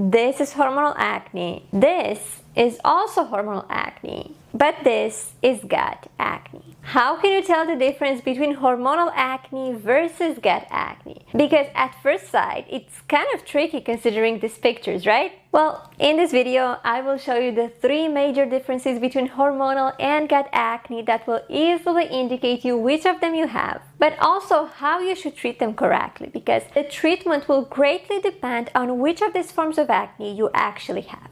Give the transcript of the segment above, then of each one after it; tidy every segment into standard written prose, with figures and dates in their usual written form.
This is hormonal acne. This is also hormonal acne. But this is gut acne. How can you tell the difference between hormonal acne versus gut acne? Because at first sight, it's kind of tricky considering these pictures, right? Well, in this video, I will show you the 3 major differences between hormonal and gut acne that will easily indicate you which of them you have, but also how you should treat them correctly, because the treatment will greatly depend on which of these forms of acne you actually have.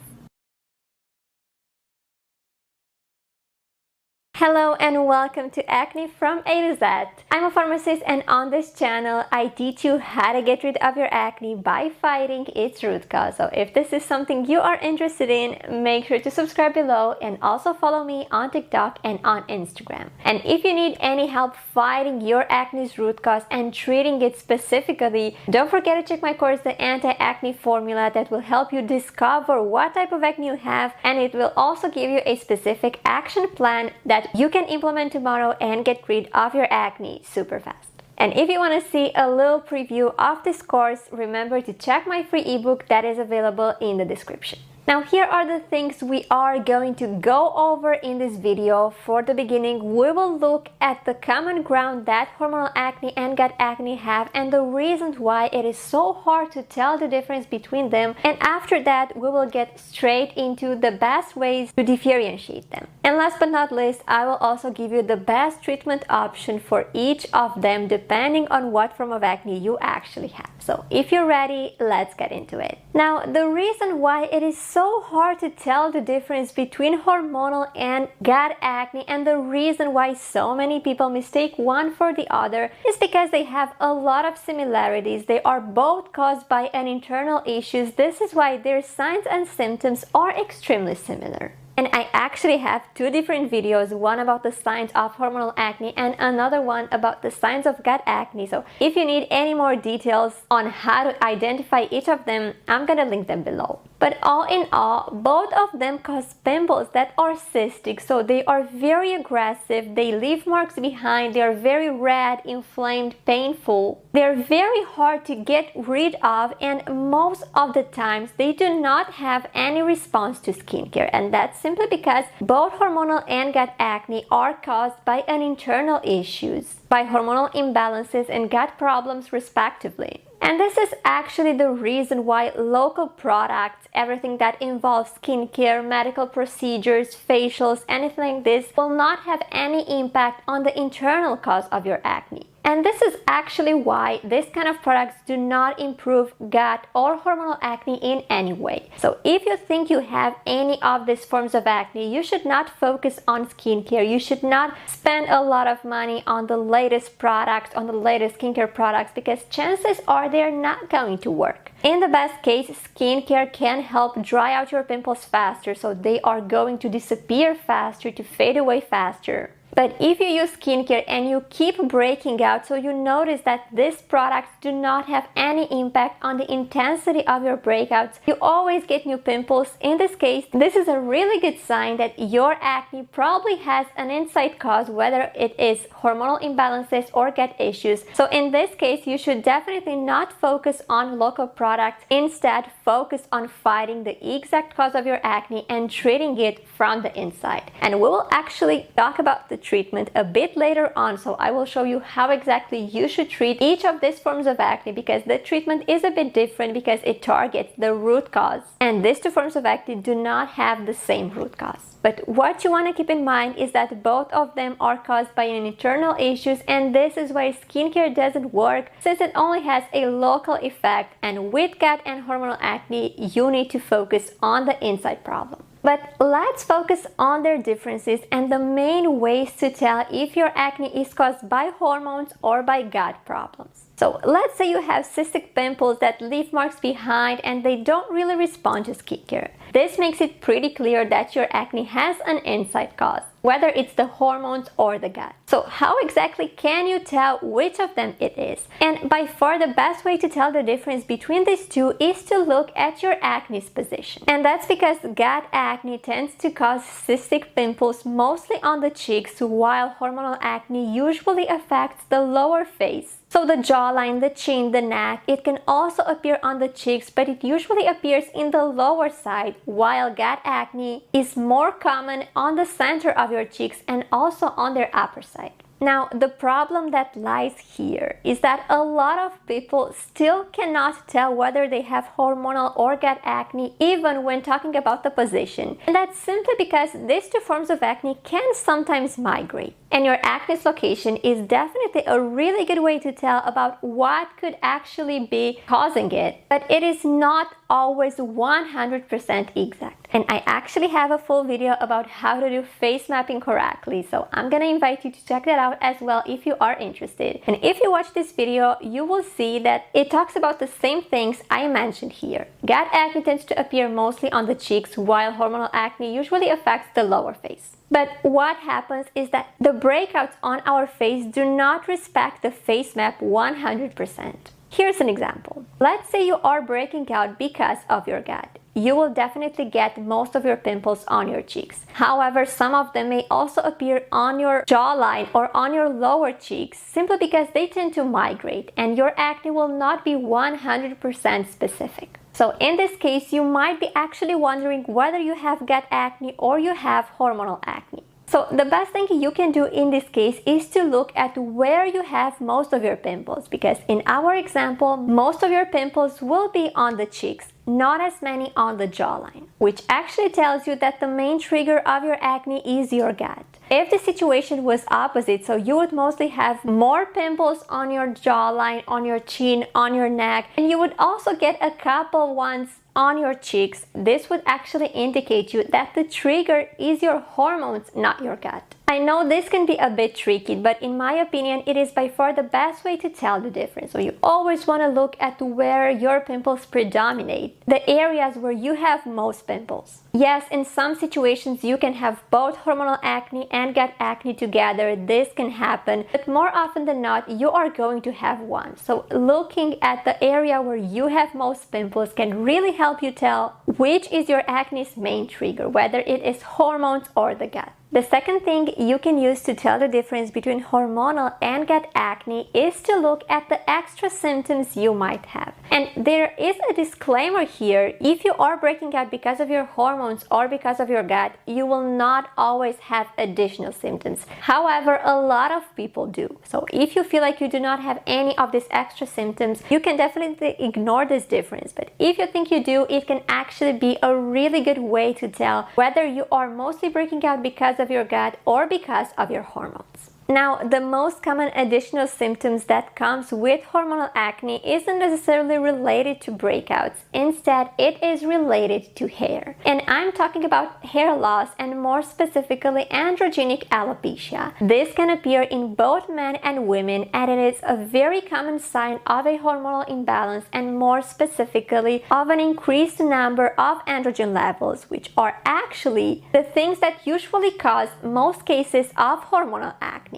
Hello and welcome to Acne from A to Z. I'm a pharmacist, and on this channel I teach you how to get rid of your acne by fighting its root cause. So if this is something you are interested in, make sure to subscribe below and also follow me on TikTok and on Instagram. And if you need any help fighting your acne's root cause and treating it specifically, don't forget to check my course, the Anti-Acne Formula, that will help you discover what type of acne you have, and it will also give you a specific action plan that you can implement tomorrow and get rid of your acne super fast. And if you want to see a little preview of this course, remember to check my free ebook that is available in the description. Now, here are the things we are going to go over in this video. For the beginning, we will look at the common ground that hormonal acne and gut acne have and the reasons why it is so hard to tell the difference between them. And after that, we will get straight into the best ways to differentiate them. And last but not least, I will also give you the best treatment option for each of them depending on what form of acne you actually have. So if you're ready, let's get into it. Now, the reason why it is so hard to tell the difference between hormonal and gut acne, and the reason why so many people mistake one for the other, is because they have a lot of similarities. They are both caused by an internal issues. This is why their signs and symptoms are extremely similar. And I actually have 2 different videos, one about the signs of hormonal acne and another one about the signs of gut acne. So if you need any more details on how to identify each of them, I'm gonna link them below. But all in all, both of them cause pimples that are cystic, so they are very aggressive, they leave marks behind, they are very red, inflamed, painful. They are very hard to get rid of, and most of the times they do not have any response to skincare, and that's simply because both hormonal and gut acne are caused by an internal issues, by hormonal imbalances and gut problems respectively. And this is actually the reason why local products, everything that involves skincare, medical procedures, facials, anything like this, will not have any impact on the internal cause of your acne. And this is actually why this kind of products do not improve gut or hormonal acne in any way. So if you think you have any of these forms of acne, you should not focus on skincare. You should not spend a lot of money on the latest products, on the latest skincare products, because chances are they're not going to work. In the best case, skincare can help dry out your pimples faster, so they are going to disappear faster, to fade away faster. But if you use skincare and you keep breaking out, so you notice that these products do not have any impact on the intensity of your breakouts, you always get new pimples. In this case, this is a really good sign that your acne probably has an inside cause, whether it is hormonal imbalances or gut issues. So in this case, you should definitely not focus on local products. Instead, focus on fighting the exact cause of your acne and treating it from the inside. And we will actually talk about the treatment a bit later on, so I will show you how exactly you should treat each of these forms of acne, because the treatment is a bit different because it targets the root cause, and these 2 forms of acne do not have the same root cause. But what you want to keep in mind is that both of them are caused by an internal issues, and this is why skincare doesn't work, since it only has a local effect, and with gut and hormonal acne you need to focus on the inside problem. But let's focus on their differences and the main ways to tell if your acne is caused by hormones or by gut problems. So let's say you have cystic pimples that leave marks behind and they don't really respond to skincare. This makes it pretty clear that your acne has an inside cause, whether it's the hormones or the gut. So how exactly can you tell which of them it is? And by far the best way to tell the difference between these 2 is to look at your acne's position. And that's because gut acne tends to cause cystic pimples mostly on the cheeks, while hormonal acne usually affects the lower face. So the jawline, the chin, the neck, it can also appear on the cheeks, but it usually appears in the lower side, while gut acne is more common on the center of your cheeks and also on their upper side. Now, the problem that lies here is that a lot of people still cannot tell whether they have hormonal or gut acne even when talking about the position. And that's simply because these two forms of acne can sometimes migrate. And your acne's location is definitely a really good way to tell about what could actually be causing it, but it is not always 100% exact. And I actually have a full video about how to do face mapping correctly, so I'm gonna invite you to check that out as well if you are interested. And if you watch this video, you will see that it talks about the same things I mentioned here. Gut acne tends to appear mostly on the cheeks, while hormonal acne usually affects the lower face. But what happens is that the breakouts on our face do not respect the face map 100%. Here's an example. Let's say you are breaking out because of your gut. You will definitely get most of your pimples on your cheeks. However, some of them may also appear on your jawline or on your lower cheeks simply because they tend to migrate and your acne will not be 100% specific. So in this case, you might be actually wondering whether you have gut acne or you have hormonal acne. So the best thing you can do in this case is to look at where you have most of your pimples, because in our example, most of your pimples will be on the cheeks, not as many on the jawline, which actually tells you that the main trigger of your acne is your gut. If the situation was opposite, so you would mostly have more pimples on your jawline, on your chin, on your neck, and you would also get a couple ones on your cheeks, this would actually indicate you that the trigger is your hormones, not your gut. I know this can be a bit tricky, but in my opinion, it is by far the best way to tell the difference. So you always want to look at where your pimples predominate, the areas where you have most pimples. Yes, in some situations you can have both hormonal acne and gut acne together. This can happen, but more often than not, you are going to have one. So looking at the area where you have most pimples can really help you tell which is your acne's main trigger, whether it is hormones or the gut. The second thing you can use to tell the difference between hormonal and gut acne is to look at the extra symptoms you might have. And there is a disclaimer here: if you are breaking out because of your hormones or because of your gut, you will not always have additional symptoms. However, a lot of people do. So if you feel like you do not have any of these extra symptoms, you can definitely ignore this difference. But if you think you do, it can actually be a really good way to tell whether you are mostly breaking out because of your gut or because of your hormones. Now, the most common additional symptoms that comes with hormonal acne isn't necessarily related to breakouts. Instead, it is related to hair. And I'm talking about hair loss and more specifically androgenic alopecia. This can appear in both men and women, and it is a very common sign of a hormonal imbalance and more specifically of an increased number of androgen levels, which are actually the things that usually cause most cases of hormonal acne.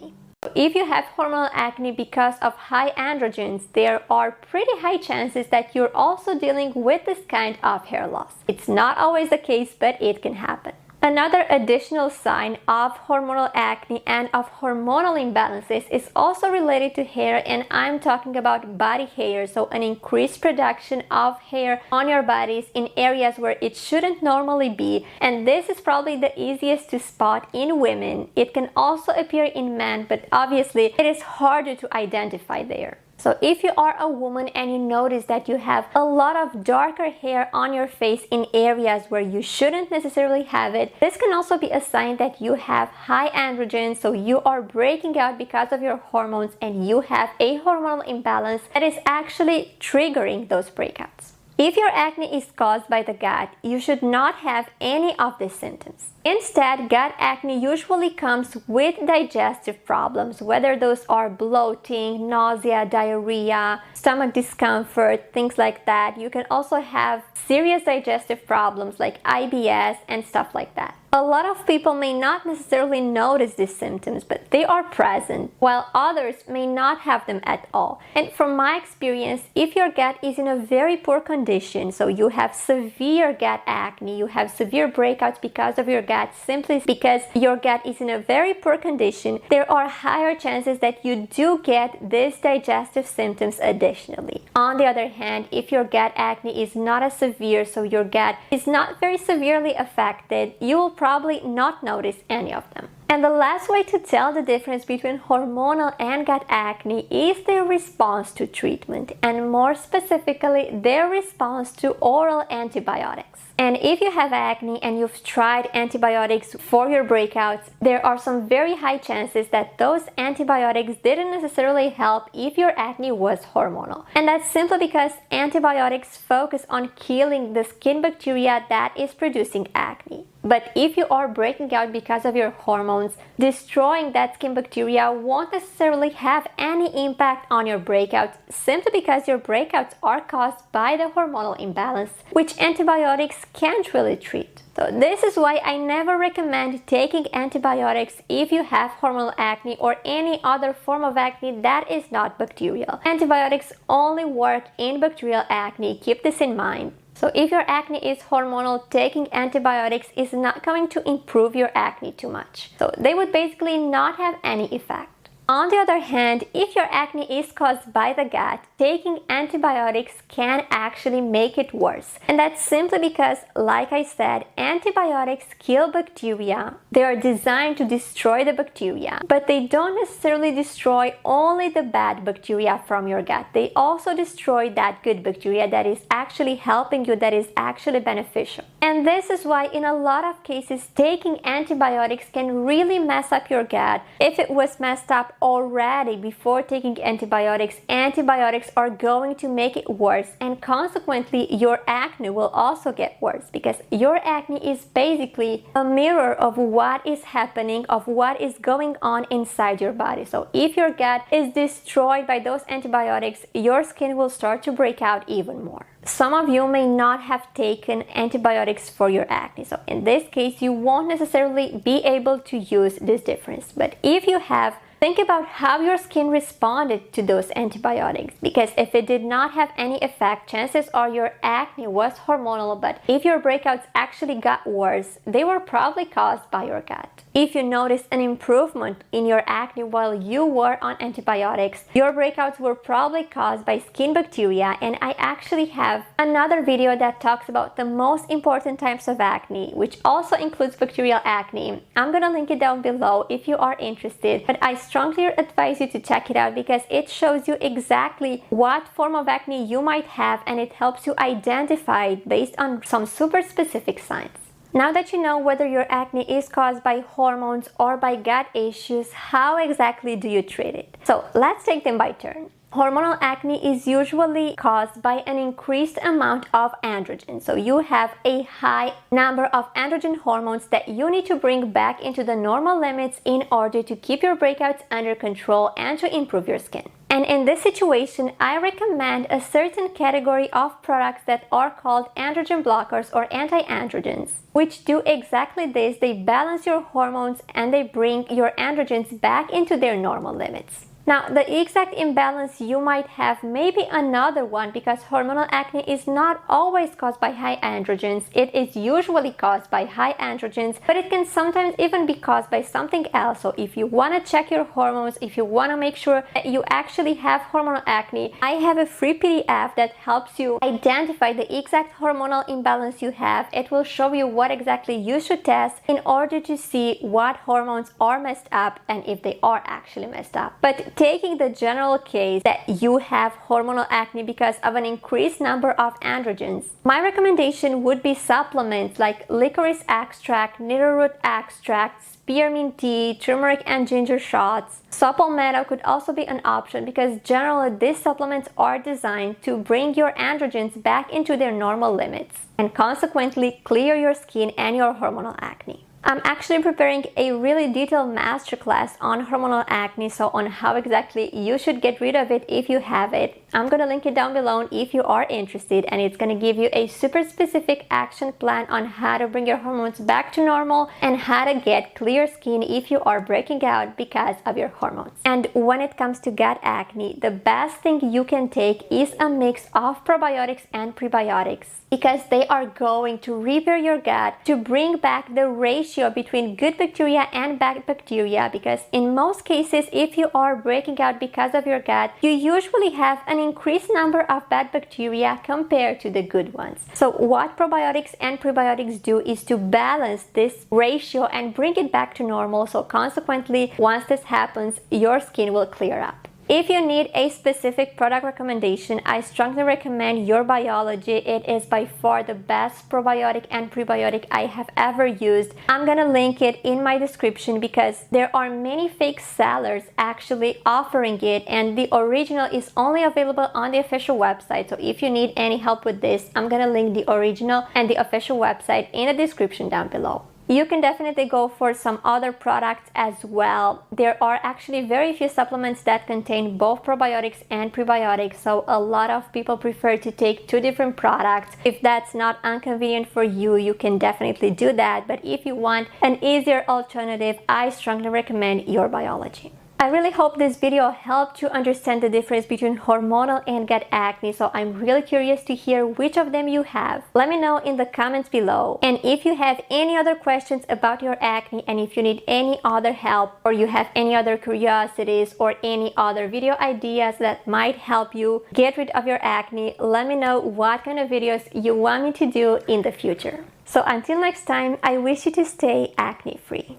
If you have hormonal acne because of high androgens, there are pretty high chances that you're also dealing with this kind of hair loss. It's not always the case, but it can happen. Another additional sign of hormonal acne and of hormonal imbalances is also related to hair, and I'm talking about body hair, so an increased production of hair on your bodies in areas where it shouldn't normally be, and this is probably the easiest to spot in women. It can also appear in men, but obviously it is harder to identify there. So if you are a woman and you notice that you have a lot of darker hair on your face in areas where you shouldn't necessarily have it, this can also be a sign that you have high androgens, so you are breaking out because of your hormones and you have a hormonal imbalance that is actually triggering those breakouts. If your acne is caused by the gut, you should not have any of these symptoms. Instead, gut acne usually comes with digestive problems, whether those are bloating, nausea, diarrhea, stomach discomfort, things like that. You can also have serious digestive problems like IBS and stuff like that. A lot of people may not necessarily notice these symptoms, but they are present, while others may not have them at all. And from my experience, if your gut is in a very poor condition, so you have severe gut acne, you have severe breakouts because of your gut gut simply because your gut is in a very poor condition, there are higher chances that you do get these digestive symptoms additionally. On the other hand, if your gut acne is not as severe, so your gut is not very severely affected, you will probably not notice any of them. And the last way to tell the difference between hormonal and gut acne is their response to treatment, and more specifically, their response to oral antibiotics. And if you have acne and you've tried antibiotics for your breakouts, there are some very high chances that those antibiotics didn't necessarily help if your acne was hormonal. And that's simply because antibiotics focus on killing the skin bacteria that is producing acne. But if you are breaking out because of your hormones, destroying that skin bacteria won't necessarily have any impact on your breakouts, simply because your breakouts are caused by the hormonal imbalance, which antibiotics can't really treat. So this is why I never recommend taking antibiotics if you have hormonal acne or any other form of acne that is not bacterial. Antibiotics only work in bacterial acne, keep this in mind. So if your acne is hormonal, taking antibiotics is not going to improve your acne too much. So they would basically not have any effect. On the other hand, if your acne is caused by the gut, taking antibiotics can actually make it worse. And that's simply because, like I said, antibiotics kill bacteria. They are designed to destroy the bacteria, but they don't necessarily destroy only the bad bacteria from your gut. They also destroy that good bacteria that is actually helping you, that is actually beneficial. And this is why in a lot of cases, taking antibiotics can really mess up your gut. If it was messed up already before taking antibiotics, antibiotics are going to make it worse, and consequently your acne will also get worse, because your acne is basically a mirror of what is happening, of what is going on inside your body. So if your gut is destroyed by those antibiotics, your skin will start to break out even more. Some of you may not have taken antibiotics for your acne, so in this case you won't necessarily be able to use this difference. But if you have, think about how your skin responded to those antibiotics, because if it did not have any effect, chances are your acne was hormonal, but if your breakouts actually got worse, they were probably caused by your gut. If you noticed an improvement in your acne while you were on antibiotics, your breakouts were probably caused by skin bacteria, and I actually have another video that talks about the most important types of acne, which also includes bacterial acne. I'm gonna link it down below if you are interested, but I strongly advise you to check it out because it shows you exactly what form of acne you might have, and it helps you identify it based on some super specific signs. Now that you know whether your acne is caused by hormones or by gut issues, how exactly do you treat it? So let's take them by turn. Hormonal acne is usually caused by an increased amount of androgen. So you have a high number of androgen hormones that you need to bring back into the normal limits in order to keep your breakouts under control and to improve your skin. And in this situation, I recommend a certain category of products that are called androgen blockers or anti-androgens, which do exactly this. They balance your hormones and they bring your androgens back into their normal limits. Now, the exact imbalance you might have may be another one, because hormonal acne is not always caused by high androgens. It is usually caused by high androgens, but it can sometimes even be caused by something else. So if you want to check your hormones, if you want to make sure that you actually have hormonal acne, I have a free PDF that helps you identify the exact hormonal imbalance you have. It will show you what exactly you should test in order to see what hormones are messed up and if they are actually messed up. But taking the general case that you have hormonal acne because of an increased number of androgens, my recommendation would be supplements like licorice extract, nettle extract, spearmint tea, turmeric and ginger shots. Saw palmetto could also be an option, because generally these supplements are designed to bring your androgens back into their normal limits and consequently clear your skin and your hormonal acne. I'm actually preparing a really detailed masterclass on hormonal acne, so on how exactly you should get rid of it if you have it. I'm gonna link it down below if you are interested, and it's gonna give you a super specific action plan on how to bring your hormones back to normal and how to get clear skin if you are breaking out because of your hormones. And when it comes to gut acne, the best thing you can take is a mix of probiotics and prebiotics, because they are going to repair your gut to bring back the ratio ratio between good bacteria and bad bacteria, because in most cases, if you are breaking out because of your gut, you usually have an increased number of bad bacteria compared to the good ones. So what probiotics and prebiotics do is to balance this ratio and bring it back to normal. So consequently, once this happens, your skin will clear up. If you need a specific product recommendation, I strongly recommend YourBiology. It is by far the best probiotic and prebiotic I have ever used. I'm gonna link it in my description because there are many fake sellers actually offering it, and the original is only available on the official website. So if you need any help with this, I'm gonna link the original and the official website in the description down below. You can definitely go for some other products as well. There are actually very few supplements that contain both probiotics and prebiotics, so a lot of people prefer to take two different products. If that's not inconvenient for you, you can definitely do that. But if you want an easier alternative, I strongly recommend YourBiology. I really hope this video helped you understand the difference between hormonal and gut acne, so I'm really curious to hear which of them you have. Let me know in the comments below. And if you have any other questions about your acne, and if you need any other help, or you have any other curiosities or any other video ideas that might help you get rid of your acne, let me know what kind of videos you want me to do in the future. So until next time, I wish you to stay acne free.